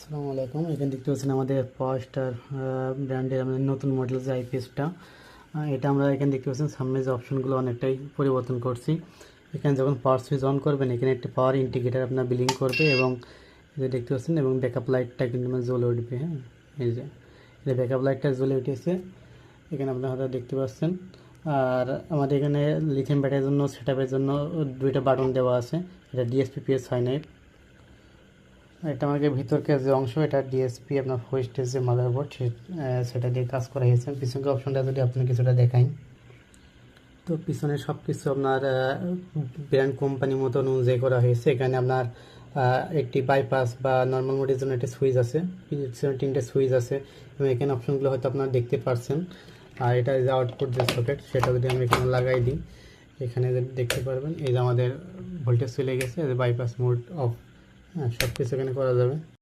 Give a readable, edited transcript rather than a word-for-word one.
আসসালামু আলাইকুম। এখানে দেখতে পাচ্ছেন আমাদের পাওয়ার স্টার ব্র্যান্ডের আমাদের নতুন মডেল যে আইপিএসটা। এটা আমরা এখানে দেখতে পাচ্ছেন সামনে যে অপশনগুলো অনেকটাই পরিবর্তন করছি। এখানে যখন পাওয়ার সুইচ অন করবেন এখানে একটা পাওয়ার ইন্ডিকেটার আপনার বিলিং করবে এবং এই যে দেখতে পাচ্ছেন এবং ব্যাকআপ লাইটটা কিন্তু মানে জ্বলে উঠবে। হ্যাঁ, এই যে ব্যাকআপ লাইটটা জ্বলে উঠেছে এখানে আপনারা হয়তো দেখতে পাচ্ছেন। আর আমাদের এখানে লিথিয়াম ব্যাটারির জন্য সেটআপের জন্য দুইটা বাটন দেওয়া আছে। এটা ডিএসপি পিএস হয় না। এটা আমাকে ভিতরকার যে অংশ এটা ডিএসপি আপনার হোস্টের যে মাদারবোর্ড সেটা দিয়ে কাজ করা হয়েছে। পিছনকার অপশনটা যদি আপনি কিছুটা দেখাই, তো পিছনে সব কিছু আপনার ব্র্যান্ড কোম্পানি মতো অনুযায়ী করা হয়েছে। এখানে আপনার একটি বাইপাস বা নর্মাল মোডের জন্য একটা সুইচ আছে, পিছনে তিনটে সুইচ আছে এবং এখানে অপশনগুলো হয়তো আপনারা দেখতে পাচ্ছেন। আর এটা যে আউটপুট যে সকেট সেটা যদি আমি এখানে লাগাই দিই এখানে দেখতে পারবেন এই যে আমাদের ভোল্টেজ চলে গেছে, বাইপাস মোড অফ। হ্যাঁ, সব কিছু এখানে করা যাবে।